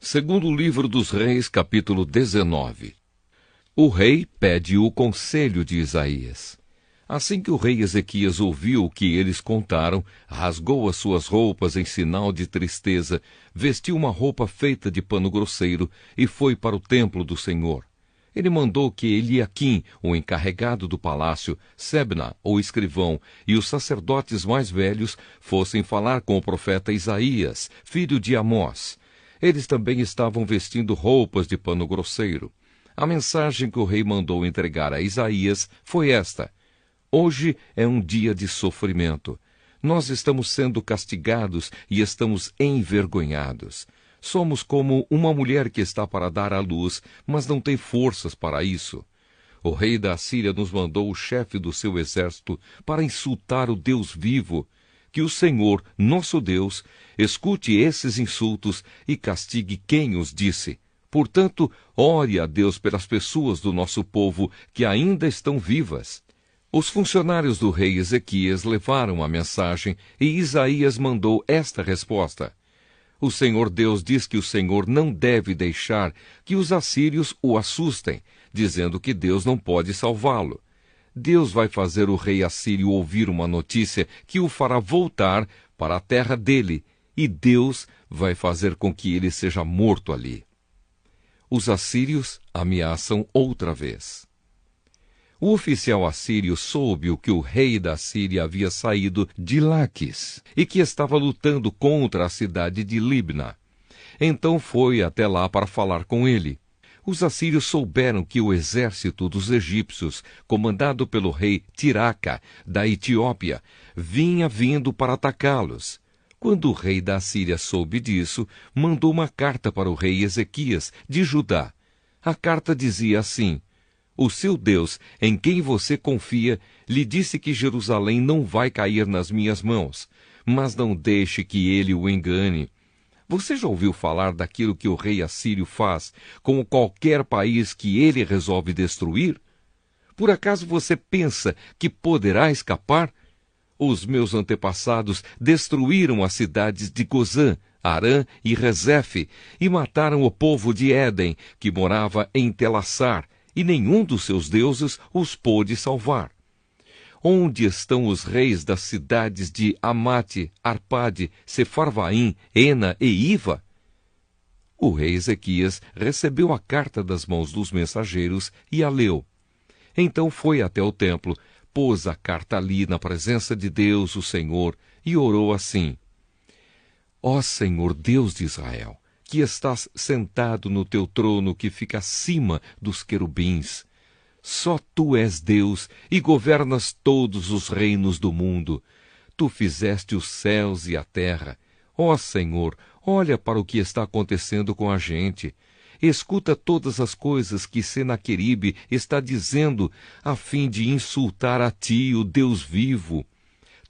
Segundo livro dos Reis, capítulo 19. O rei pede o conselho de Isaías. Assim que o rei Ezequias ouviu o que eles contaram, rasgou as suas roupas em sinal de tristeza, vestiu uma roupa feita de pano grosseiro e foi para o templo do Senhor. Ele mandou que Eliaquim, o encarregado do palácio, Sebna, o escrivão, e os sacerdotes mais velhos fossem falar com o profeta Isaías, filho de Amós. Eles também estavam vestindo roupas de pano grosseiro. A mensagem que o rei mandou entregar a Isaías foi esta: Hoje é um dia de sofrimento. Nós estamos sendo castigados e estamos envergonhados. Somos como uma mulher que está para dar à luz, mas não tem forças para isso. O rei da Assíria nos mandou o chefe do seu exército para insultar o Deus vivo. Que o Senhor, nosso Deus, escute esses insultos e castigue quem os disse. Portanto, ore a Deus pelas pessoas do nosso povo que ainda estão vivas. Os funcionários do rei Ezequias levaram a mensagem e Isaías mandou esta resposta: O Senhor Deus diz que o Senhor não deve deixar que os assírios o assustem, dizendo que Deus não pode salvá-lo. Deus vai fazer o rei assírio ouvir uma notícia que o fará voltar para a terra dele, e Deus vai fazer com que ele seja morto ali. Os assírios ameaçam outra vez. O oficial assírio soube que o rei da Síria havia saído de Laquis e que estava lutando contra a cidade de Libna. Então foi até lá para falar com ele. Os assírios souberam que o exército dos egípcios, comandado pelo rei Tiraca, da Etiópia, vinha vindo para atacá-los. Quando o rei da Assíria soube disso, mandou uma carta para o rei Ezequias, de Judá. A carta dizia assim: O seu Deus, em quem você confia, lhe disse que Jerusalém não vai cair nas minhas mãos, mas não deixe que ele o engane. Você já ouviu falar daquilo que o rei assírio faz com qualquer país que ele resolve destruir? Por acaso você pensa que poderá escapar? Os meus antepassados destruíram as cidades de Gozã, Arã e Rezefe e mataram o povo de Éden, que morava em Telassar, e nenhum dos seus deuses os pôde salvar. Onde estão os reis das cidades de Amate, Arpade, Sefarvaim, Ena e Iva? O rei Ezequias recebeu a carta das mãos dos mensageiros e a leu. Então foi até o templo, pôs a carta ali na presença de Deus, o Senhor, e orou assim: Ó Senhor Deus de Israel, que estás sentado no teu trono que fica acima dos querubins. Só tu és Deus e governas todos os reinos do mundo. Tu fizeste os céus e a terra. Ó Senhor, olha para o que está acontecendo com a gente. Escuta todas as coisas que Senaqueribe está dizendo a fim de insultar a ti, o Deus vivo.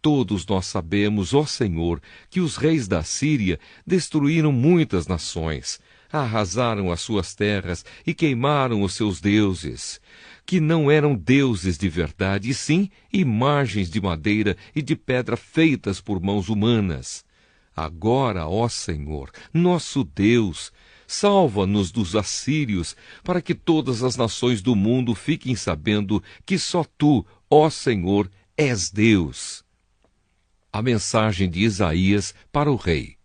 Todos nós sabemos, ó Senhor, que os reis da Síria destruíram muitas nações, arrasaram as suas terras e queimaram os seus deuses, que não eram deuses de verdade, e sim imagens de madeira e de pedra feitas por mãos humanas. Agora, ó Senhor, nosso Deus, salva-nos dos assírios, para que todas as nações do mundo fiquem sabendo que só tu, ó Senhor, és Deus. A mensagem de Isaías para o rei.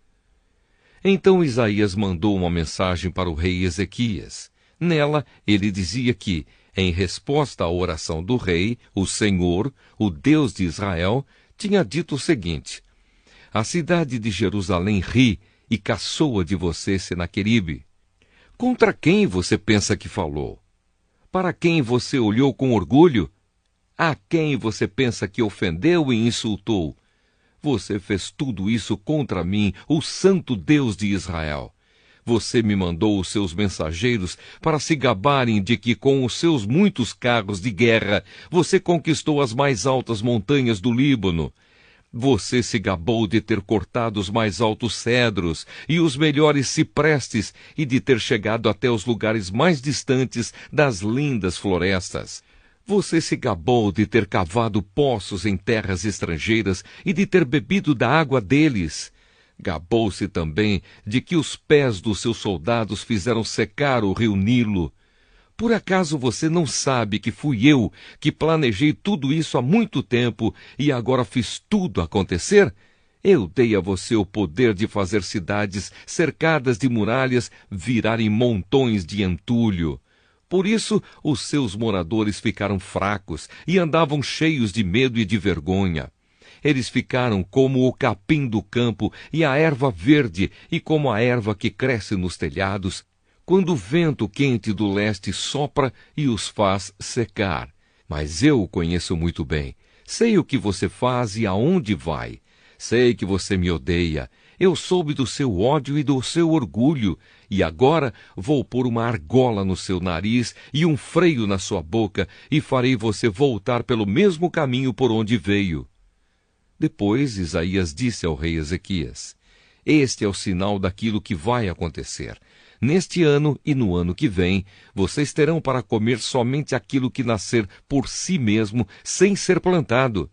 Então Isaías mandou uma mensagem para o rei Ezequias. Nela, ele dizia que, em resposta à oração do rei, o Senhor, o Deus de Israel, tinha dito o seguinte: A cidade de Jerusalém ri e caçoa de você, Senaqueribe. Contra quem você pensa que falou? Para quem você olhou com orgulho? A quem você pensa que ofendeu e insultou? Você fez tudo isso contra mim, o Santo Deus de Israel. Você me mandou os seus mensageiros para se gabarem de que com os seus muitos carros de guerra você conquistou as mais altas montanhas do Líbano. Você se gabou de ter cortado os mais altos cedros e os melhores ciprestes e de ter chegado até os lugares mais distantes das lindas florestas. Você se gabou de ter cavado poços em terras estrangeiras e de ter bebido da água deles. Gabou-se também de que os pés dos seus soldados fizeram secar o rio Nilo. Por acaso você não sabe que fui eu que planejei tudo isso há muito tempo e agora fiz tudo acontecer? Eu dei a você o poder de fazer cidades cercadas de muralhas virarem montões de entulho. Por isso, os seus moradores ficaram fracos e andavam cheios de medo e de vergonha. Eles ficaram como o capim do campo e a erva verde e como a erva que cresce nos telhados, quando o vento quente do leste sopra e os faz secar. Mas eu o conheço muito bem. Sei o que você faz e aonde vai. Sei que você me odeia. Eu soube do seu ódio e do seu orgulho. E agora vou pôr uma argola no seu nariz e um freio na sua boca e farei você voltar pelo mesmo caminho por onde veio. Depois Isaías disse ao rei Ezequias: Este é o sinal daquilo que vai acontecer. Neste ano e no ano que vem, vocês terão para comer somente aquilo que nascer por si mesmo, sem ser plantado.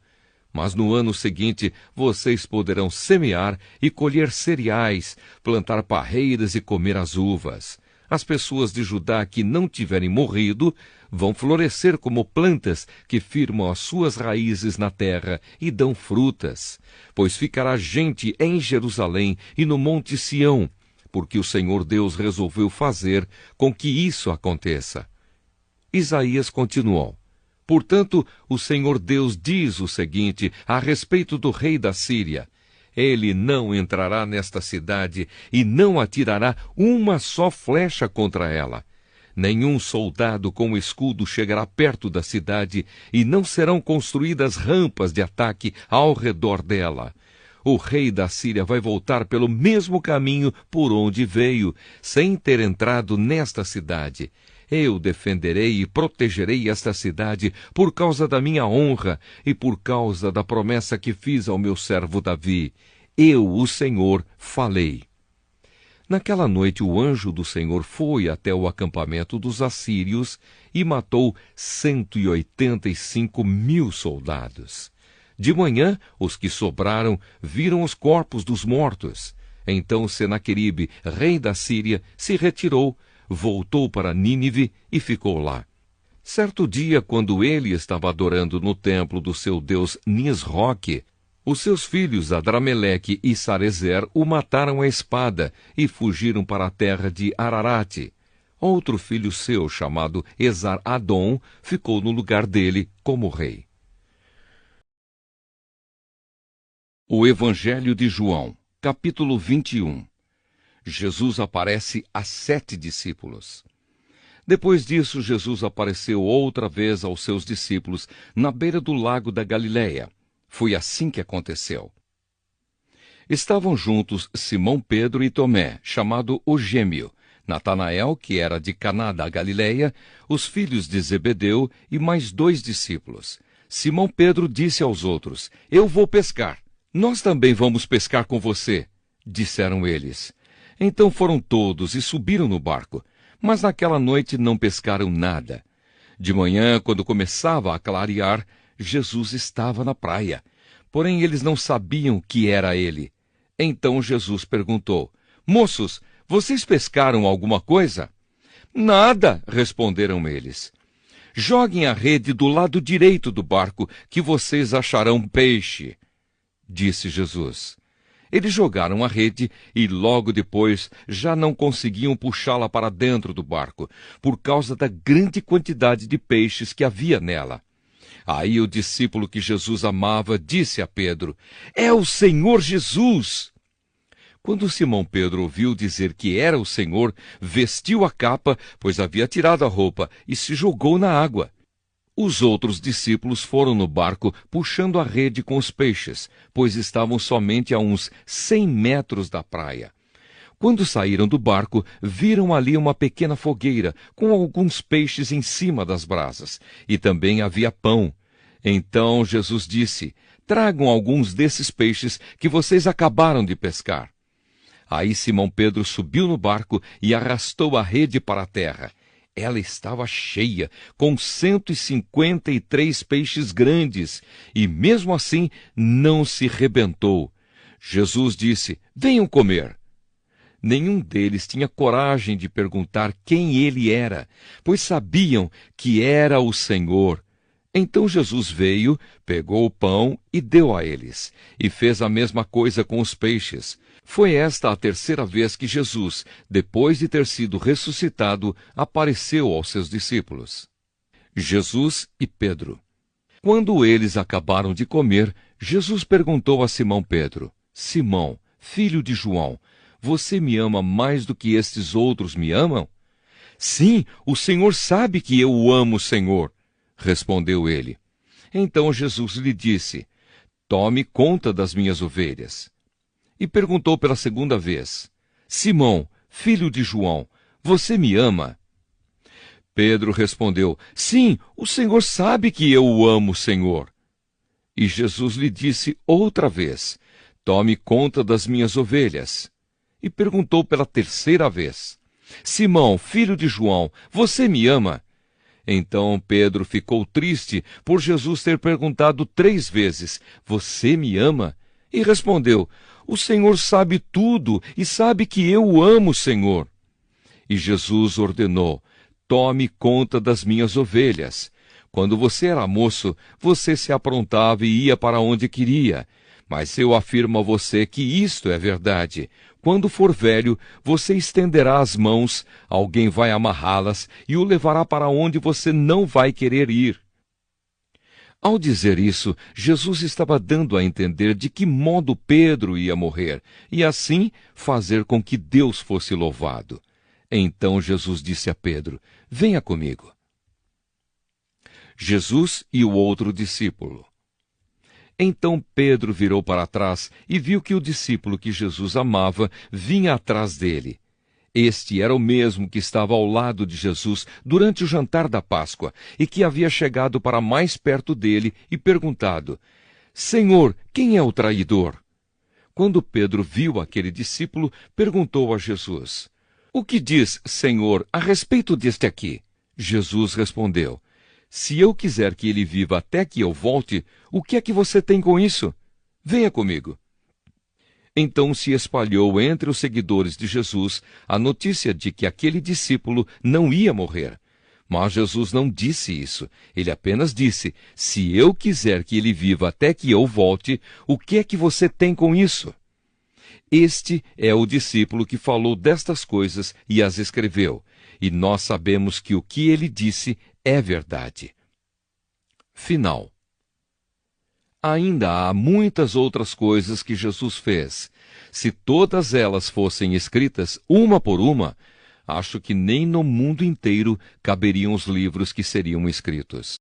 Mas no ano seguinte, vocês poderão semear e colher cereais, plantar parreiras e comer as uvas. As pessoas de Judá que não tiverem morrido vão florescer como plantas que firmam as suas raízes na terra e dão frutas. Pois ficará gente em Jerusalém e no monte Sião, porque o Senhor Deus resolveu fazer com que isso aconteça. Isaías continuou: Portanto, o Senhor Deus diz o seguinte a respeito do rei da Síria: Ele não entrará nesta cidade e não atirará uma só flecha contra ela. Nenhum soldado com escudo chegará perto da cidade e não serão construídas rampas de ataque ao redor dela. O rei da Síria vai voltar pelo mesmo caminho por onde veio, sem ter entrado nesta cidade. Eu defenderei e protegerei esta cidade por causa da minha honra e por causa da promessa que fiz ao meu servo Davi. Eu, o Senhor, falei. Naquela noite o anjo do Senhor foi até o acampamento dos assírios e matou 185.000 soldados. De manhã, os que sobraram viram os corpos dos mortos. Então Senaqueribe, rei da Síria, se retirou, voltou para Nínive e ficou lá. Certo dia, quando ele estava adorando no templo do seu deus Nisroque, os seus filhos Adrameleque e Sarezer o mataram à espada e fugiram para a terra de Ararate. Outro filho seu, chamado Esar-Adom, ficou no lugar dele como rei. O Evangelho de João, capítulo 21. Jesus aparece a 7 discípulos. Depois disso, Jesus apareceu outra vez aos seus discípulos na beira do lago da Galileia. Foi assim que aconteceu. Estavam juntos Simão Pedro e Tomé, chamado o Gêmeo, Natanael, que era de Caná da Galileia, os filhos de Zebedeu e mais 2 discípulos. Simão Pedro disse aos outros: Eu vou pescar. Nós também vamos pescar com você, disseram eles. Então foram todos e subiram no barco, mas naquela noite não pescaram nada. De manhã, quando começava a clarear, Jesus estava na praia, porém eles não sabiam que era ele. Então Jesus perguntou: Moços, vocês pescaram alguma coisa? Nada, responderam eles. Joguem a rede do lado direito do barco, que vocês acharão peixe, disse Jesus. Eles jogaram a rede e logo depois já não conseguiam puxá-la para dentro do barco, por causa da grande quantidade de peixes que havia nela. Aí o discípulo que Jesus amava disse a Pedro: É o Senhor Jesus! Quando Simão Pedro ouviu dizer que era o Senhor, vestiu a capa, pois havia tirado a roupa, e se jogou na água. Os outros discípulos foram no barco puxando a rede com os peixes, pois estavam somente a uns 100 metros da praia. Quando saíram do barco, viram ali uma pequena fogueira, com alguns peixes em cima das brasas, e também havia pão. Então Jesus disse: Tragam alguns desses peixes que vocês acabaram de pescar. Aí Simão Pedro subiu no barco e arrastou a rede para a terra. Ela estava cheia, com 153 peixes grandes, e mesmo assim não se rebentou. Jesus disse: venham comer. Nenhum deles tinha coragem de perguntar quem ele era, pois sabiam que era o Senhor. Então Jesus veio, pegou o pão e deu a eles, e fez a mesma coisa com os peixes. Foi esta a terceira vez que Jesus, depois de ter sido ressuscitado, apareceu aos seus discípulos. Jesus e Pedro. Quando eles acabaram de comer, Jesus perguntou a Simão Pedro: Simão, filho de João, você me ama mais do que estes outros me amam? Sim, o Senhor sabe que eu o amo, Senhor, respondeu ele. Então Jesus lhe disse: tome conta das minhas ovelhas. E perguntou pela segunda vez: Simão, filho de João, você me ama? Pedro respondeu: sim, o Senhor sabe que eu o amo, Senhor. E Jesus lhe disse outra vez: tome conta das minhas ovelhas. E perguntou pela terceira vez: Simão, filho de João, você me ama? Então Pedro ficou triste por Jesus ter perguntado 3 vezes: você me ama? E respondeu: o Senhor sabe tudo e sabe que eu o amo, Senhor. E Jesus ordenou: tome conta das minhas ovelhas. Quando você era moço, você se aprontava e ia para onde queria. Mas eu afirmo a você que isto é verdade. Quando for velho, você estenderá as mãos, alguém vai amarrá-las e o levará para onde você não vai querer ir. Ao dizer isso, Jesus estava dando a entender de que modo Pedro ia morrer, e assim fazer com que Deus fosse louvado. Então Jesus disse a Pedro: venha comigo. Jesus e o outro discípulo. Então Pedro virou para trás e viu que o discípulo que Jesus amava vinha atrás dele. Este era o mesmo que estava ao lado de Jesus durante o jantar da Páscoa e que havia chegado para mais perto dele e perguntado: Senhor, quem é o traidor? Quando Pedro viu aquele discípulo, perguntou a Jesus: o que diz, Senhor, a respeito deste aqui? Jesus respondeu: se eu quiser que ele viva até que eu volte, o que é que você tem com isso? Venha comigo. Então se espalhou entre os seguidores de Jesus a notícia de que aquele discípulo não ia morrer. Mas Jesus não disse isso. Ele apenas disse: se eu quiser que ele viva até que eu volte, o que é que você tem com isso? Este é o discípulo que falou destas coisas e as escreveu. E nós sabemos que o que ele disse é verdade. Final. Ainda há muitas outras coisas que Jesus fez. Se todas elas fossem escritas uma por uma, acho que nem no mundo inteiro caberiam os livros que seriam escritos.